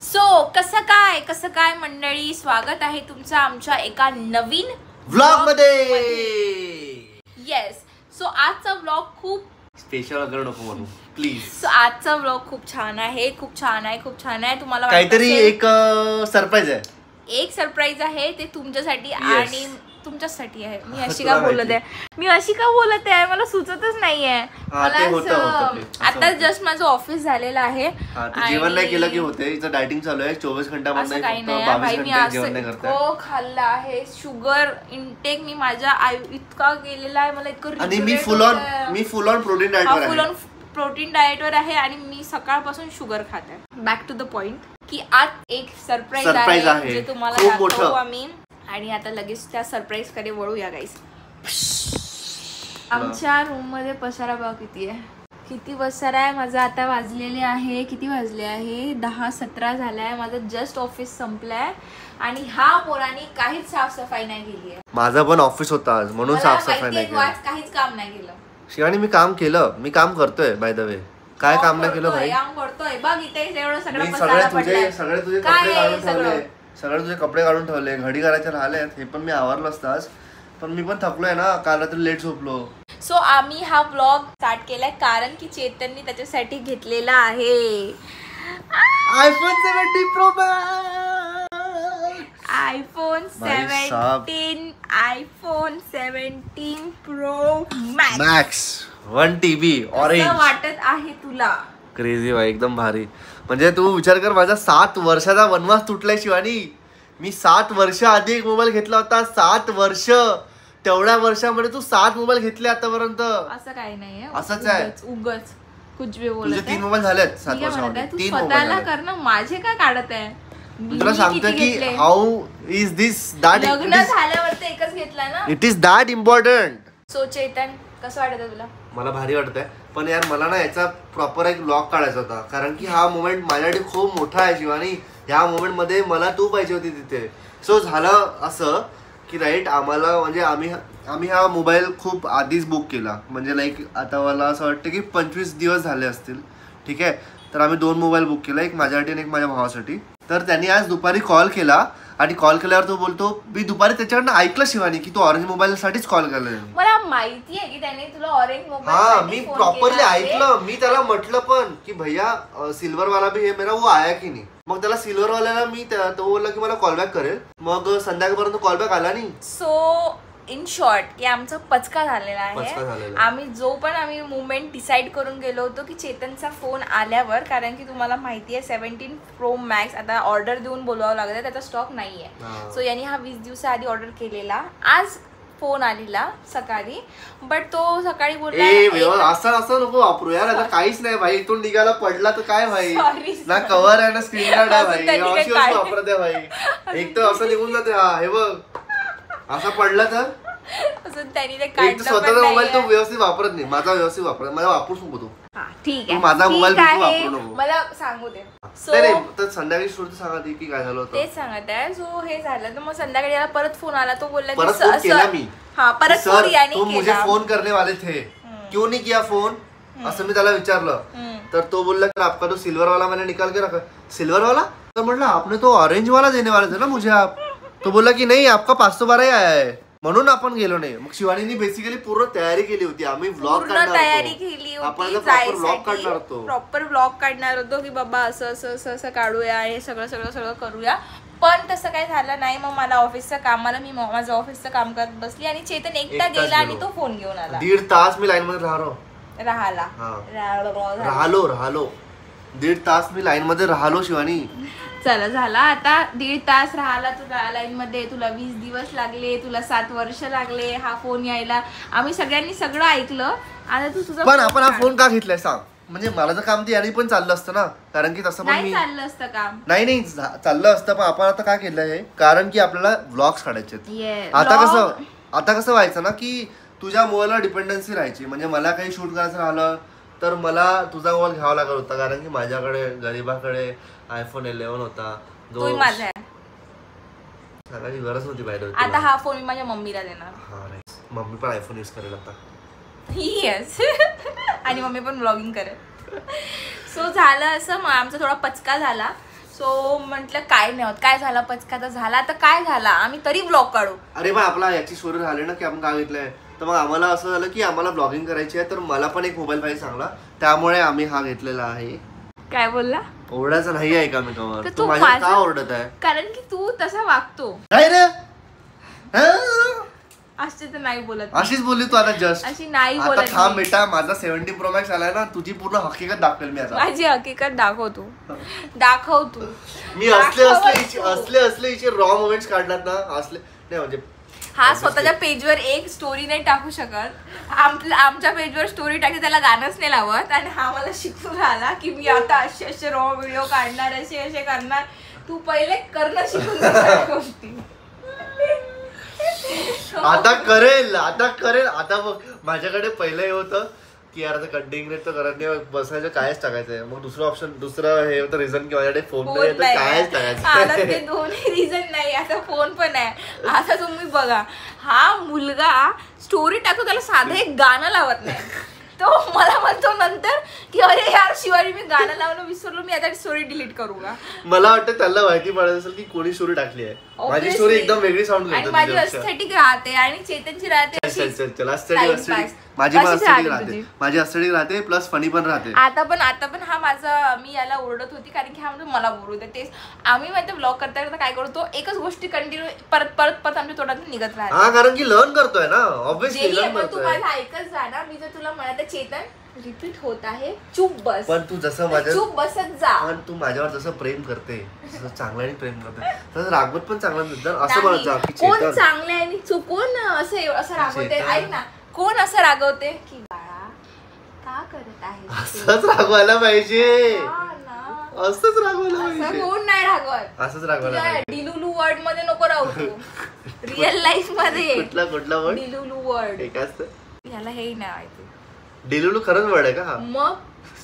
So कसं काय मंडळी, स्वागत आहे तुमचं आमच्या एका नवीन व्लॉग मध्ये. येस. सो आजचा व्लॉग खूप स्पेशल वगैरे नको म्हणू प्लीज. सो आजचा व्लॉग खूप छान आहे. तुम्हाला काहीतरी एक सरप्राईज आहे. एक सरप्राईज आहे ते तुमच्यासाठी आणि तुमच्यासाठी आहे. मी अशी का बोलत आहे मला सुचतच नाहीये. आता जस्ट माझं ऑफिस झालेलं आहे. जेवण नाही केलं की होते. इथं डायटिंग चालू आहे 24 घंट्यामध्ये. खाल्लं आहे. शुगर इनटेक मी माझ्या इतका गेलेला आहे. मला इतकं आणि मी फुल ऑन प्रोटीन डाएटवर आहे आणि मी सकाळपासून शुगर खात आहे. बॅक टू द पॉइंट की आज एक सरप्राईज आहे जे तुम्हाला दाखवू आम्ही. आणि आता लगेच त्या सरप्राईज कडे वळूया गाईस. आमच्या रूम मध्ये पसारा बघा किती पसारा आहे माझा. आता वाजलेले आहे, किती वाजले आहे 10:17 झालाय. माझं जस्ट ऑफिस संपलंय आणि ह्या पोरांनी काहीच साफसफाई नाही केली आहे. माझं पण ऑफिस होता आज म्हणून साफसफाई नाही केली. काहीच काम नाही केलं. शिवानी मी काम केलं. मी काम करतोय बाय द वे. काय काम नाही केलं भाई? काम करतोय बघ. इथे एवढं सगळं सगळे तुझे कपडे काढून ठेवले. घडी करायचे राहिलेत. हे पण मी आवरलं असतं आज. पण मी पण थकलोय ना. काल रात्री लेट झोपलो. सो आम्ही हा व्लॉग स्टार्ट केलाय कारण की चेतननी त्याच्यासाठी घेतलेला आहे iPhone 17 Pro Max. iPhone 17 Pro Max 1 TB orange. वाटत आहे तुला? क्रेझी भाई, एकदम भारी. म्हणजे तू विचार कर, माझा 7 वर्षाचा वनवास तुटलाय शिवानी. मी 7 वर्ष आधी एक मोबाईल घेतला होता. 7 वर्ष. तेवढ्या वर्षामध्ये तू 7 मोबाईल घेतले आतापर्यंत. असं काही नाहीये. असंच आहे. उगच कुछ भी बोलत. तुझे 3 मोबाईल झालेत 7 वर्षामध्ये. 3 स्वतःला कर ना. माझे काय काढत आहे? तुला सांगतो की हाऊ इज दिस दॅट. लग्न झाल्यावर ते एकच घेतला ना. It is that important. So Chetan कसं वाटत तुला? मला भारी वाटतंय. पण यार मला ना याचा प्रॉपर एक ब्लॉग काढायचा होता. कारण की हा मोमेंट माझ्यासाठी खूप मोठा आहे शिवानी. ह्या मोमेंट मध्ये मला तू पाहिजे होती तिथे. सो झालं असं की राईट, आम्हाला म्हणजे आम्ही हा मोबाईल खूप आधीच बुक केला. म्हणजे लाईक आता मला असं वाटतं की 25 दिवस झाले असतील. ठीक आहे. तर आम्ही 2 मोबाईल बुक केला. एक माझ्यासाठी आणि एक माझ्या भावासाठी. तर त्यांनी आज दुपारी कॉल केला आणि कॉल केल्यावर तो बोलतो, मी दुपारी त्याच्याकडनं ऐकलं शिवानी की तू ऑरेंज मोबाईल साठीच कॉल केला. मला माहिती आहे की त्याने तुला ऑरेंज मोबाईल. हा, मी प्रॉपरली ऐकलं. मी त्याला म्हटलं पण की भैया सिल्वर वाला भी हे मेरा वो आया की नाही. मग त्याला सिल्वर वाल्याला मी तो बोलला की मला कॉल बॅक करेल. मग संध्याकाळपर्यंत कॉल बॅक आला नाही. सो इन शॉर्ट की आमचा पचका झालेला आहे. आम्ही मुवमेंट डिसाइड करून गेलो होतो की चेतनचा फोन आल्यावर, कारण की तुम्हाला माहिती आहे 17 Pro Max आता ऑर्डर देऊन बोलवावं लागतं. त्याचा स्टॉक नाहीये. सो यांनी हा 20 दिवसाआधी ऑर्डर केलेला. आज फोन आलेला सकाळी. बट तो सकाळी बोलला असं नको वापरू यार. आता काहीच नाही भाई. इथून निघायला पडला तर काय भाई. ना कव्हर आहे ना स्क्रीन गार्ड आहे भाई. वापरत आहे भाई. एक तर असं निघून जाते. हा हे बघ, असा पडला तर स्वतःचा मोबाईल तो व्यवस्थित वापरत नाही. माझा व्यवस्थित वापरत. मला वापरू नको तू. ठीक आहे. माझा मोबाईल वापरू नको. मला सांगू दे. तर संध्याकाळी स्टोरी सांगा की काय झालं होतं. तेच सांगत आहे. सो हे झालं तर मग संध्याकाळी याला परत फोन आला. तो बोलला परत फोन केला मी. परत तुम मुझे फोन करने वाले थे, क्यों नहीं किया फोन, असं मी त्याला विचारलं. तर तो बोलला की आपका तो सिल्वर वाला मैंने निकाल के रखा. सिल्वर वाला? तर म्हटलं आपने तो ऑरेंज वाला देने वाले थे ना मुझे आप. तो बोला की नाही आपका 512 ही आया है म्हणून आपण गेलो नाही. मग शिवानीने बेसिकली पूर्ण तयारी केली होती. आम्ही व्लॉग काढणार होतो की बाबा असं काढूया, हे सगळं करूया. पण तसं काही झालं नाही. मग मला ऑफिसचं काम मी माझं ऑफिसचं काम करत बसली आणि चेतन एकटा गेला आणि तो फोन घेऊन आला. 1.5 तास मी लाईन मध्ये राहिलो. 1.5 तास मी लाईन मध्ये राहिलो शिवानी. चला झाला आता 1.5 तास राहिला तुला लाईन मध्ये. तुला 20 दिवस लागले. तुला 7 वर्ष लागले हा फोन यायला. आम्ही सगळ्यांनी सगळं ऐकलं. आता तू तुझा पण आपण हा फोन का घेतलाय सांग. म्हणजे मला तर काम ते याने पण चाललं असतं ना. कारण की तसं पण चाललं असतं काम. नाही चाललं असतं. पण आपण आता काय केलं आहे कारण की आपल्याला व्लॉग्स काढायचे. आता कसं व्हायचं ना की तुझ्या मोबाईलवर डिपेंडन्सी राहायची. म्हणजे मला काही शूट करायचं राहिलं तर मला तुझा मोबाईल घ्यावा लागत होता. कारण की माझ्याकडे गरीबाकडे iPhone 11 होता. तो माझा आहे. सांगायची गरज नव्हती बाहेर. आता हा फोन मी माझ्या मम्मीला देणार. मम्मी पण iPhone यूज करेल आता. येस. आणि मम्मी पण ब्लॉगिंग करेल. सो झालं असं, मग आमचा थोडा पचका झाला. सो म्हटलं काय नाही होत, काय झाला पचका तर झाला, तर काय झाला, आम्ही तरी ब्लॉग काढू. अरे मग आपला याची स्टोरी झाली ना की आपण काय घेतलंय, तर मग आम्हाला असं झालं की आम्हाला ब्लॉगिंग करायची आहे, तर मला पण एक मोबाईल पाहिजे चांगला, त्यामुळे आम्ही हा घेतलेला आहे. काय बोलला? ओरडायचं नाही आहे का मी कवर? तू माझ्या का ओरडत आहे? कारण की तू तसा वागतो. काय रे अशी तर नाही बोलत, अशीच बोलली तू आता जस्ट. अशी नाही आता बोलत. थांब बेटा, माझा 17 Pro Max आलाय ना, तुझी पूर्ण हकीकत दाखवेल मी आता. माझी हकीकत दाखव तू. दाखव तू. मी असले हिचे रॉ मोमेंट्स काढणार ना, असले नाही म्हणजे. हा स्वतःच्या पेजवर एक स्टोरी नाही टाकू शकत, आमच्या पेजवर स्टोरी टाकते त्याला गाणंच नाही लावत, आणि हा मला शिकून आला की मी आता असे रॉ व्हिडिओ काढणार, असे करणार. तू पहिले करणं शिकून घे गोष्टी. आता करेल आता बघ, माझ्याकडे पहिलं हे होतं की यार आता कंटिन्यू नाही तर करत नाही, बसायचं कायच टाकायचंय, मग दुसरं हे होतं रिझन की माझ्याकडे फोन नाही तर कायच टाकायचं. ते दोन्ही रिझन नाही, आता फोन पण आहे. आता तुम्ही बघा, हा मुलगा स्टोरी टाकतो त्याला साधं एक गाणं लावत नाही, तो मला म्हणतो नंतर की अरे यार शिवाजी मी गाणं लावणं विसरलो, मी आता स्टोरी डिलीट करू का. मला वाटतं त्याला माहिती पडत असेल की कोणी स्टोरी टाकली आहे. माझी स्टोरी एकदम वेगळी साऊंड करते, माझी एस्थेटिक राहते आणि चेतनची राहते. माझी एस्थेटिक राहते प्लस फनी पण राहते. आता पण हा माझा, मी याला ओरडत होती कारण की हा म्हणजे मला बोलू दे. तेच आम्ही माहिती ब्लॉग करता काय करतो, एकच गोष्टी कंटिन्यू परत आमच्या तोंडातून निघत राहते. हा, कारण की लर्न करतोय ना, ऑब्विसली लर्न करतोय. तू माझं ऐकत जा ना, मी जर तुला म्हणत चेतन रिपीट होत आहे चुप बस, पण तू जसं माझ्या चुप बसत जा. पण तू माझ्यावर जसं प्रेम करते, जसं चांगल्याने प्रेम करते, तसं रागवत पण चांगलं असं म्हणत जा की कोण चांगले आणि चुकून असं रागवते. ऐक ना, कोण असं रागवते की बाळा का करत आहे, असंच रागवायला पाहिजे, असंच रागवायला पाहिजे. कोण नाही रागवत, असंच रागवायला पाहिजे. डिलुलू वर्ड मध्ये नको राहू तू, रिअल लाईफ मध्ये. कुठला वर्ड? डिलुलू वर्ड. हे काय असतं? याला हे नाही माहिती. डिलुलू खरंच वर्ड आहे का? मग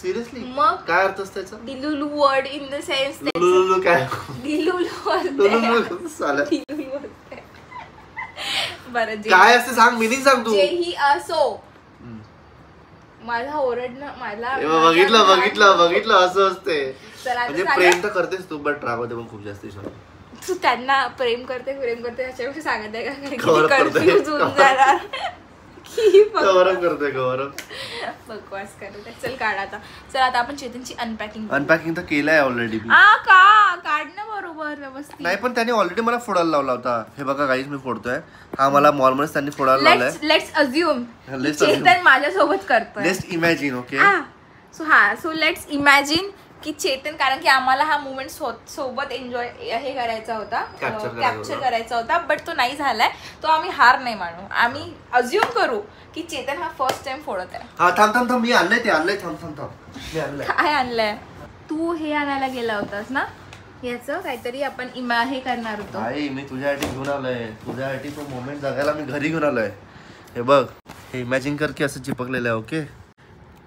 सिरियसली मग काय अर्थ असतो त्याचा? डिलुलू वर्ड इन द सेन्स डिलुलू काय? डिलुलू साला. बरं काय असते सांग, मीनिंग सांग तू. जेही असो, माझा ओरडणं मला बघितलं असं असते. म्हणजे प्रेम तर करतेस तू, बट रागवते पण खूप जास्त. तू त्यांना प्रेम करते अशापेक्षा सांगत आहे का कन्फ्युज होऊन जाणार की गौरव बकवास करत. चल काढ आता. चल आता आपण चेतनची अनपॅकिंग तर केलंय ऑलरेडी. का काढणं बरोबर व्यवस्थित नाही, पण त्याने ऑलरेडी मला फोडायला लावला होता. हे बघा गाईज, मी फोडतोय. हा मला मॉल मध्ये त्यांनी फोडायला लावलाय. लेट्स अज्युम चेतन माझ्यासोबत करतोय. Let's imagine. Okay, so let's imagine की चेतन, कारण की आम्हाला हा मुवमेंट सोबत एन्जॉय हे करायचा होता, कॅप्चर करायचा होता, बट तो नाही झालाय. तो आम्ही हार नाही मानू, आम्ही अज्युम करू की चेतन हा फर्स्ट टाइम फोडत आहे. हा थांब मी आणलंय थांब मी आणलंय. काय आणलंय तू? हे आणायला गेला होतास ना, याचं काहीतरी आपण हे करणार होतो. मी तुझ्यासाठी घेऊन आलोय, तुझ्यासाठी तो मोमेंट जगायला मी घरी घेऊन आलोय. हे बघ, हे इमॅजिन कर की असं चिपकलेलं आहे. Okay,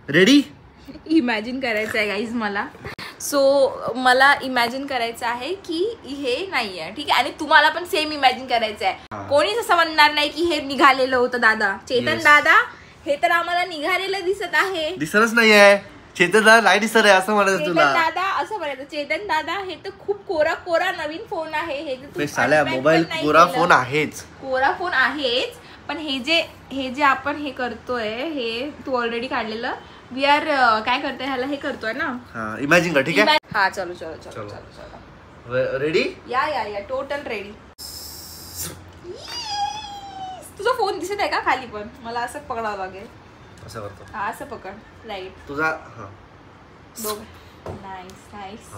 ready? इमॅजिन करायचं आहे गाईज मला. सो मला इमॅजिन करायचं आहे की हे नाही आहे, ठीक आहे, आणि तुम्हाला पण सेम इमॅजिन करायचं आहे. कोणीच असं म्हणणार नाही की हे निघालेलं होतं दादा, चेतन दादा हे तर आम्हाला निघालेलं दिसत आहे. दिसतच नाहीये चेतन दादा, नाही दिसत आहे असं म्हणायचं तुला. दादा असं म्हणायचं, चेतन दादा हे तर खूप कोरा नवीन फोन आहे. हे साल्या मोबाईल कोरा फोन आहेच, कोरा फोन आहेच, पण हे जे आपण हे करतोय हे तू ऑलरेडी काढलेलं. वी आर काय करतोय ह्याला, हे करतोय ना. इमॅजिन कर, ठीक आहे. हा चलो रेडी? या टोटल रेडी. तुझा फोन दिसत आहे का खाली? पण मला असं पकडावं लागेल. असं करतो. हा असं पकड, राईट. तुझा नाईस.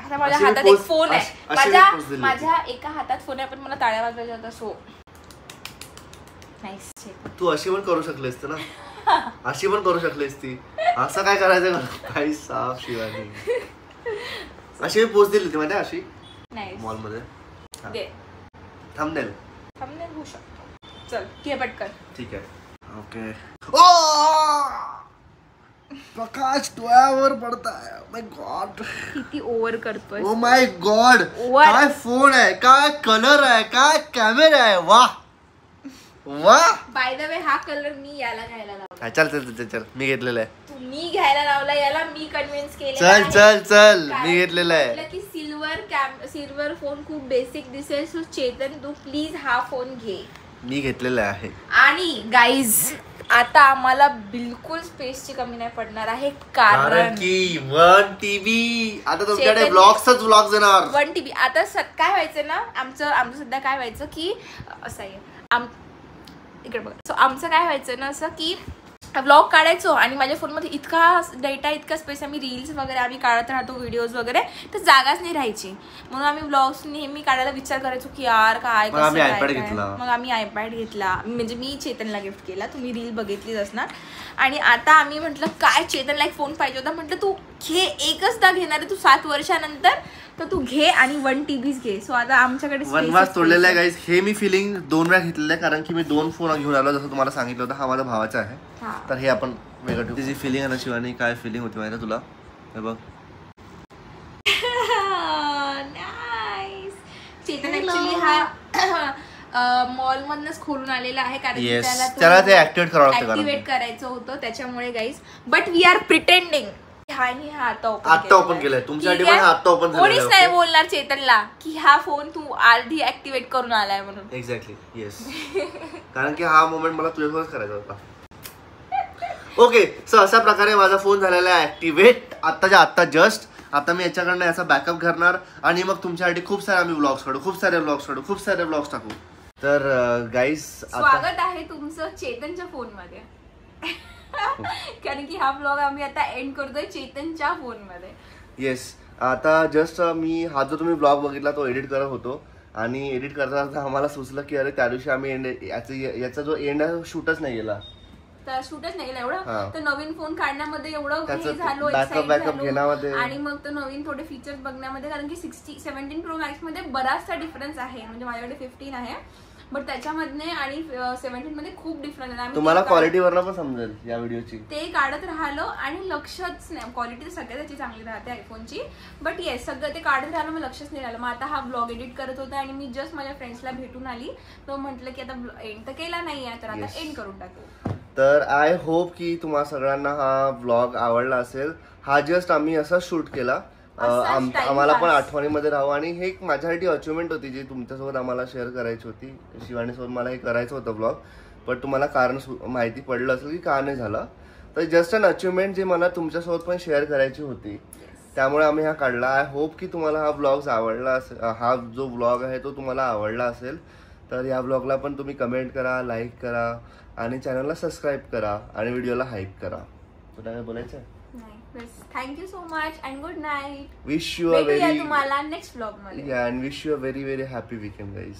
आता माझ्या हातात एक फोन आहे, माझ्या एका हातात फोन आहे, पण मला टाळ्या वाजवायच्या होता. So nice. तू अशी पण करू शकलीस ना, अशी पण करू शकलीस ती. असं काय करायचं काही साफ शिवानी. अशी पोच दिली होती माझ्या, अशी मॉल मध्ये. थंबनेल होऊ शकतो. चल घे पटकन. ठीक आहे. ओके. प्रकाश डोळ्यावर पडताय. माय गॉड, किती ओव्हर करतोय. ओ माय गॉड, काय फोन आहे, काय कलर आहे, काय कॅमेरा आहे. वाह, वा बाय द वे हा कलर मी याला घ्यायला लावला. चल चल चल मी घेतलेला आहे. तुम्ही घ्यायला लावला याला, मी कन्व्हिन्स केले. चल चल चल मी घेतलेला आहे. की सिल्वर फोन खूप बेसिक दिसेल, सो चेतन तू प्लीज हा फोन घे. मी घेतलेला आहे. आणि गाईज आता आम्हाला बिलकुल स्पेसची कमी नाही पडणार आहे, कारण की 1 TB आता तुमच्याकडे ब्लॉग्सच ब्लॉग्स येणार. 1 TB आता काय व्हायचं ना, आमचं सध्या काय व्हायचं की असं आहे इकडे बघा. सो आमचं काय व्हायचं ना असं की व्लॉग काढायचो आणि माझ्या फोनमध्ये इतका डेटा इतका स्पेस, आम्ही रील्स वगैरे आम्ही काढत राहतो, व्हिडिओज वगैरे, तर जागाच नाही राहायची. म्हणून आम्ही व्लॉग्स नेहमी काढायला विचार करायचो की यार काय कसं काय. मग आम्ही आयपॅड घेतला, म्हणजे मी चेतनला गिफ्ट केला, तुम्ही रील बघितलीच असणार. आणि आता आम्ही म्हटलं काय चेतनला एक फोन पाहिजे होता, म्हटलं तू घे, एकचदा घेणार आहे तू 7 वर्षानंतर, तर तू घे आणि 1 TBच घे. सो आता आमच्याकडे वनवास तोडलेला आहे गाईज. हे मी फिलिंग 2 वेळा घेतलेलं आहे, कारण की मी 2 फोन घेऊन आलो, जसं तुम्हाला सांगितलं होतं. हा माझा भावाचा आहे, तर हे आपण वेगळं ठेवू. तिची फिलिंग आहे ना शिवानी, काय फिलिंग होती माहिती तुला? हे बघ चेतन ऍक्च्युली हा मॉल मधनच खोलून आलेला आहे, कारण त्याला ते ऍक्टिव्हेट करायचं होतं, त्याच्यामुळे guys. But we are pretending आता ओपन केलाय तुमच्यासाठी, पण आता ओपन झालाय. कोणीच नाही बोलणार चेतनला की हा फोन तू आधी ऍक्टिव्हेट करून आलाय म्हणून. Exactly yes. कारण की हा मोमेंट मला तुझ्यासोबत करायचा होता. ओके, सो अशा प्रकारे माझा फोन झालेला आहे ऍक्टिव्हेट आत्ताच्या आत्ता जस्ट. आता मी याच्याकडनं याचा बॅकअप करणार आणि मग तुमच्यासाठी खूप सारे आम्ही व्लॉग्स काढू, खूप सारे व्लॉग्स टाकू. तर गाईज स्वागत आहे तुमचं चेतनच्या फोन मध्ये. कारण की हा ब्लॉग आम्ही आता एंड करतोय चेतनच्या फोन मध्ये. येस, आता जस्ट मी हा जो तुम्ही ब्लॉग बघितला तो एडिट करत होतो, आणि एडिट करता आम्हाला सुचलं की अरे त्या दिवशी आम्ही याचा जो एंड आहे शूटच नाही गेला. शूटच नाही एवढं, तर नवीन फोन काढण्यामध्ये एवढं झालो, बॅकअप घेण्यामध्ये, आणि मग तो नवीन थोडे फीचर्स बघण्यामध्ये, कारण की 17 Pro Max मध्ये बराचसा डिफरन्स आहे. म्हणजे माझ्याकडे 15 आहे, बट त्याच्यामध्ये आणि 17 मध्ये खूप डिफरन्स आहे. तुम्हाला क्वालिटीवरनं पण समजेल या व्हिडिओची. ते काढत राहिलो आणि लक्षच नाही, क्वालिटी तर सगळ्यात त्याची चांगली राहते आयफोनची, बट येस सगळं ते काढत राहिलो, मग लक्षच नाही राहिलं. मग आता हा ब्लॉग एडिट करत होता आणि मी जस्ट माझ्या फ्रेंड्सला भेटून आली, तर म्हटलं की आता एंड तर केला नाहीये, तर आता एंड करून टाकू. तर आय होप की तुम्हाला सगळ्यांना हा ब्लॉग आवडला असेल. हा जस्ट आम्ही असा शूट केला, आम्हाला पण आठवणीमध्ये राहू. आणि हे एक माझ्यासाठी अचिव्हमेंट होती जी तुमच्यासोबत आम्हाला शेअर करायची होती. शिवानीसोबत मला हे करायचं होतं ब्लॉग, पण तुम्हाला कारण माहिती पडलं असेल की का नाही झालं. तर जस्ट अन अचिव्हमेंट जे मला तुमच्यासोबत पण शेअर करायची होती, त्यामुळे आम्ही हा काढला. आय होप की तुम्हाला हा ब्लॉग आवडला असेल, हा जो ब्लॉग आहे तो तुम्हाला आवडला असेल. तर या ब्लॉगला पण तुम्ही कमेंट करा, लाईक करा आणि चॅनलला सबस्क्राईब करा आणि व्हिडिओला हाईप करा. तुला काय बोलायचं आहे? Thank you so much and good night. Wish you a very तुम्हाला नेक्स्ट ब्लॉग मध्ये. And wish you a very very happy weekend guys.